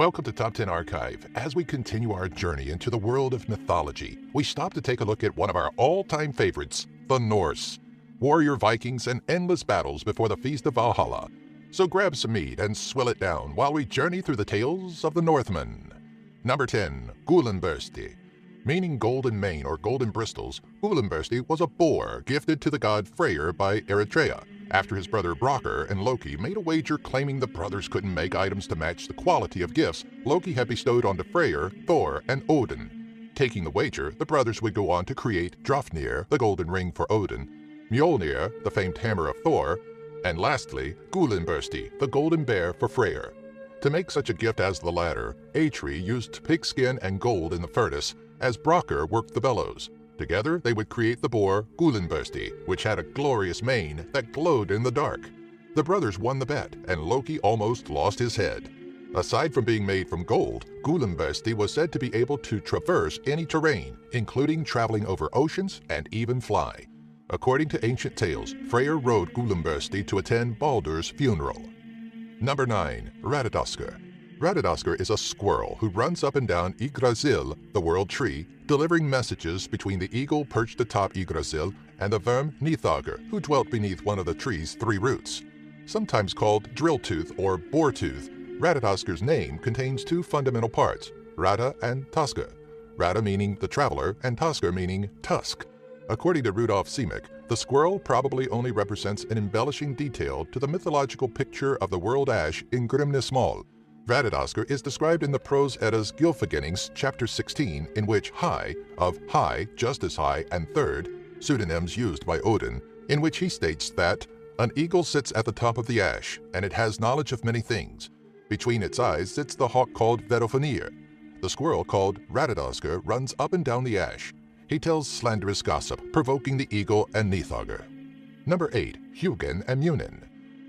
Welcome to Top 10 Archive. As we continue our journey into the world of mythology, we stop to take a look at one of our all-time favorites, the Norse. Warrior Vikings and endless battles before the Feast of Valhalla. So grab some meat and swill it down while we journey through the tales of the Northmen. Number 10. Gullinbursti. Meaning golden mane or golden bristles, Gullinbursti was a boar gifted to the god Freyr by Eritrea, after his brother Brokkr and Loki made a wager claiming the brothers couldn't make items to match the quality of gifts Loki had bestowed onto Freyr, Thor, and Odin. Taking the wager, the brothers would go on to create Drofnir, the golden ring for Odin, Mjolnir, the famed hammer of Thor, and lastly, Gullinbursti, the golden bear for Freyr. To make such a gift as the latter, Atri used pigskin and gold in the furnace, as Brokkr worked the bellows. Together, they would create the boar Gullinbursti, which had a glorious mane that glowed in the dark. The brothers won the bet, and Loki almost lost his head. Aside from being made from gold, Gullinbursti was said to be able to traverse any terrain, including traveling over oceans and even fly. According to ancient tales, Freyr rode Gullinbursti to attend Baldur's funeral. Number 9. Radadaskr. Radadaskr is a squirrel who runs up and down Yggdrasil, the world tree, delivering messages between the eagle perched atop Yggdrasil and the verm Nithagr, who dwelt beneath one of the tree's 3 roots. Sometimes called drill-tooth or boar-tooth, Radadaskr's name contains 2 fundamental parts, Rada and Taskr. Rada meaning the traveler and Taskr meaning tusk. According to Rudolf Simek, the squirrel probably only represents an embellishing detail to the mythological picture of the world ash in Grimnismal. Radadaskr is described in the Prose Edda's Gylfaginnings, chapter 16, in which High, of High, just as High, and Third, pseudonyms used by Odin, in which he states that an eagle sits at the top of the ash, and it has knowledge of many things. Between its eyes sits the hawk called Vedofnir. The squirrel called Radadaskr runs up and down the ash. He tells slanderous gossip, provoking the eagle and Nithagr. Number 8. Hugin and Munin.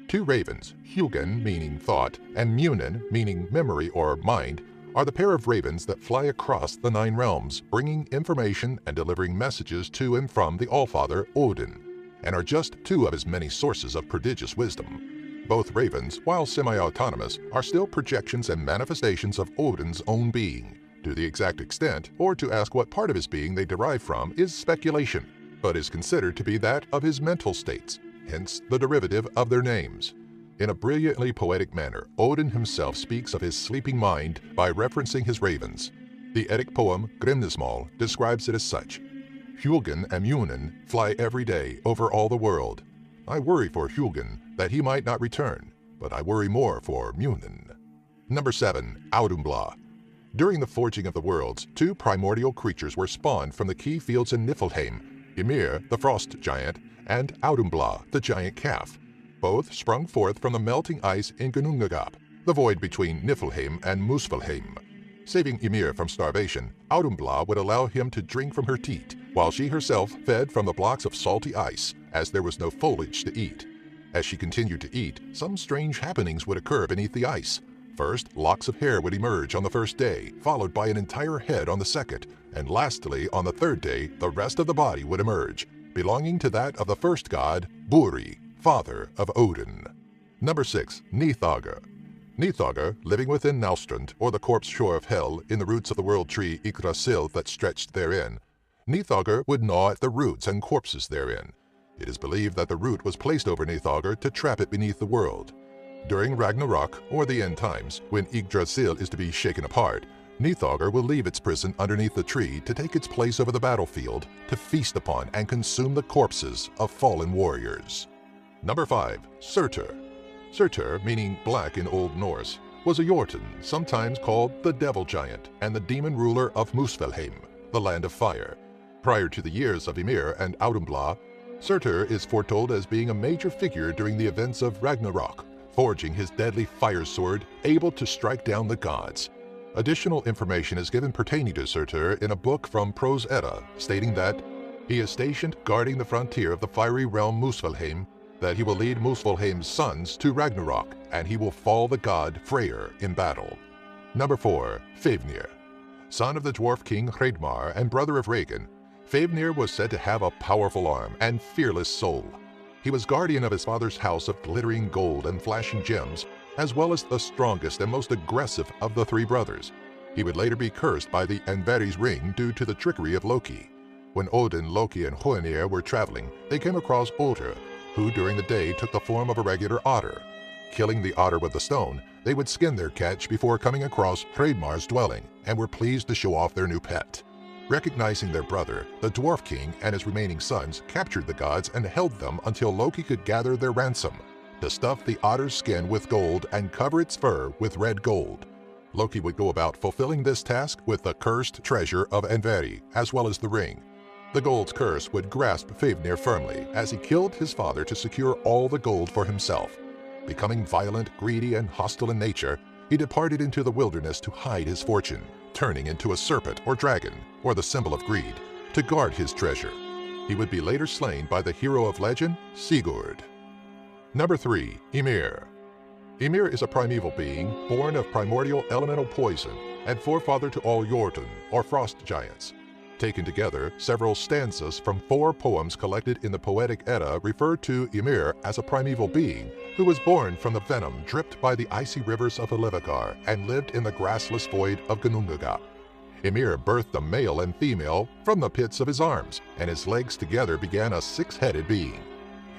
2 ravens, Hugin meaning thought, and Munin meaning memory or mind, are the pair of ravens that fly across the 9 realms, bringing information and delivering messages to and from the Allfather, Odin, and are just 2 of his many sources of prodigious wisdom. Both ravens, while semi-autonomous, are still projections and manifestations of Odin's own being. To the exact extent, or to ask what part of his being they derive from, is speculation, but is considered to be that of his mental states, hence the derivative of their names. In a brilliantly poetic manner, Odin himself speaks of his sleeping mind by referencing his ravens. The Eddic poem Grimnismal describes it as such. Hugin and Munin fly every day over all the world. I worry for Hugin that he might not return, but I worry more for Munin. Number 7. Audumbla. During the forging of the worlds, 2 primordial creatures were spawned from the key fields in Niflheim, Ymir, the frost giant, and Audumbla, the giant calf. Both sprung forth from the melting ice in Ginnungagap, the void between Niflheim and Muspelheim. Saving Ymir from starvation, Audumbla would allow him to drink from her teat, while she herself fed from the blocks of salty ice, as there was no foliage to eat. As she continued to eat, some strange happenings would occur beneath the ice. First, locks of hair would emerge on the first day, followed by an entire head on the second, and lastly, on the 3rd day, the rest of the body would emerge, belonging to that of the first god, Buri, father of Odin. Number 6. Nithagr. Nithagr, living within Naustrand, or the corpse shore of hell, in the roots of the world tree Yggdrasil that stretched therein, Nithagr would gnaw at the roots and corpses therein. It is believed that the root was placed over Nithagr to trap it beneath the world. During Ragnarok, or the end times, when Yggdrasil is to be shaken apart, Nithagr will leave its prison underneath the tree to take its place over the battlefield to feast upon and consume the corpses of fallen warriors. Number 5. Surtur. Surtur, meaning black in Old Norse, was a Jotun, sometimes called the Devil Giant, and the demon ruler of Muspelheim, the land of fire. Prior to the years of Ymir and Audumbla, Surtur is foretold as being a major figure during the events of Ragnarok, forging his deadly fire sword, able to strike down the gods. Additional information is given pertaining to Surtur in a book from Prose Edda, stating that he is stationed guarding the frontier of the fiery realm Muspelheim, that he will lead Muspelheim's sons to Ragnarok, and he will fall the god Freyr in battle. Number 4. Fafnir. Son of the dwarf king Hreidmar and brother of Regin, Fafnir was said to have a powerful arm and fearless soul. He was guardian of his father's house of glittering gold and flashing gems, as well as the strongest and most aggressive of the three brothers. He would later be cursed by the Vendredi's ring due to the trickery of Loki. When Odin, Loki, and Hoenir were traveling, they came across Otter, who during the day took the form of a regular otter. Killing the otter with the stone, they would skin their catch before coming across Hreidmar's dwelling and were pleased to show off their new pet. Recognizing their brother, the Dwarf King and his remaining sons captured the gods and held them until Loki could gather their ransom, to stuff the otter's skin with gold and cover its fur with red gold. Loki would go about fulfilling this task with the cursed treasure of Vendredi, as well as the ring. The gold's curse would grasp Fafnir firmly as he killed his father to secure all the gold for himself. Becoming violent, greedy, and hostile in nature, he departed into the wilderness to hide his fortune, turning into a serpent or dragon, or the symbol of greed, to guard his treasure. He would be later slain by the hero of legend, Sigurd. Number 3. Ymir. Ymir is a primeval being born of primordial elemental poison and forefather to all Jotun, or frost giants. Taken together, several stanzas from 4 poems collected in the Poetic Edda refer to Ymir as a primeval being who was born from the venom dripped by the icy rivers of Ilivagar and lived in the grassless void of Ginnungagap. Ymir birthed a male and female from the pits of his arms, and his legs together began a 6-headed being.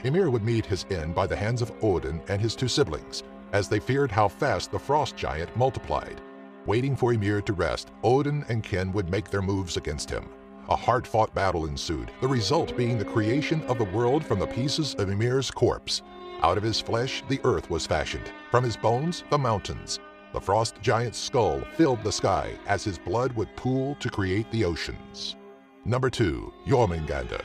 Ymir would meet his end by the hands of Odin and his 2 siblings, as they feared how fast the frost giant multiplied. Waiting for Ymir to rest, Odin and Kin would make their moves against him. A hard-fought battle ensued, the result being the creation of the world from the pieces of Ymir's corpse. Out of his flesh, the earth was fashioned. From his bones, the mountains. The frost giant's skull filled the sky as his blood would pool to create the oceans. Number 2. Jormungandr.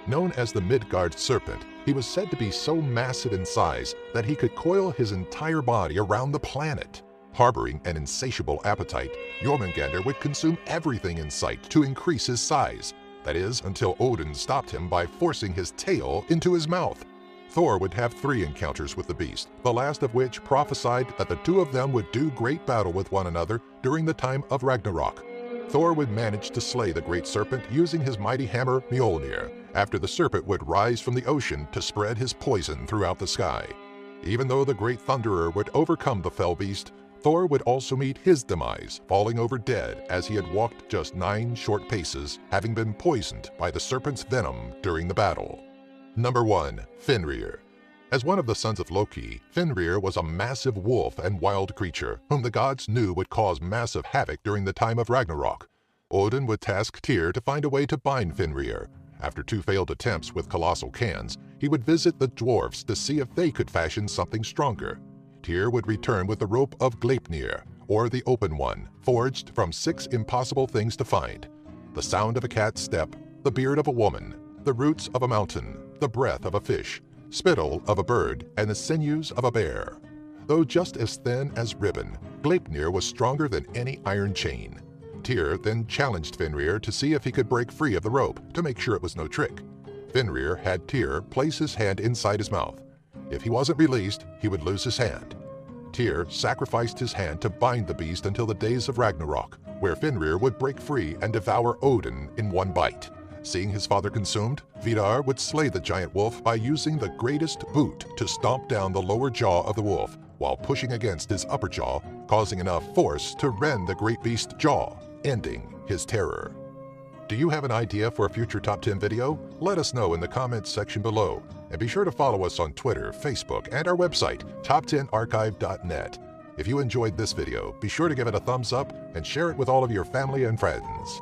Known as the Midgard serpent, he was said to be so massive in size that he could coil his entire body around the planet. Harboring an insatiable appetite, Jormungandr would consume everything in sight to increase his size. That is, until Odin stopped him by forcing his tail into his mouth. Thor would have 3 encounters with the beast, the last of which prophesied that the 2 of them would do great battle with one another during the time of Ragnarok. Thor would manage to slay the great serpent using his mighty hammer Mjolnir, after the serpent would rise from the ocean to spread his poison throughout the sky. Even though the great thunderer would overcome the fell beast, Thor would also meet his demise, falling over dead as he had walked just 9 short paces, having been poisoned by the serpent's venom during the battle. Number 1. Fenrir. As one of the sons of Loki, Fenrir was a massive wolf and wild creature whom the gods knew would cause massive havoc during the time of Ragnarok. Odin would task Tyr to find a way to bind Fenrir. After 2 failed attempts with colossal cans, he would visit the dwarfs to see if they could fashion something stronger. Tyr would return with the rope of Gleipnir, or the Open One, forged from 6 impossible things to find: the sound of a cat's step, the beard of a woman, the roots of a mountain, the breath of a fish, spittle of a bird, and the sinews of a bear. Though just as thin as ribbon, Gleipnir was stronger than any iron chain. Tyr then challenged Fenrir to see if he could break free of the rope to make sure it was no trick. Fenrir had Tyr place his hand inside his mouth. If he wasn't released, he would lose his hand. Tyr sacrificed his hand to bind the beast until the days of Ragnarok, where Fenrir would break free and devour Odin in one bite. Seeing his father consumed, Vidar would slay the giant wolf by using the greatest boot to stomp down the lower jaw of the wolf, while pushing against his upper jaw, causing enough force to rend the great beast's jaw, ending his terror. Do you have an idea for a future Top 10 video? Let us know in the comments section below, and be sure to follow us on Twitter, Facebook, and our website, top10archive.net. If you enjoyed this video, be sure to give it a thumbs up and share it with all of your family and friends.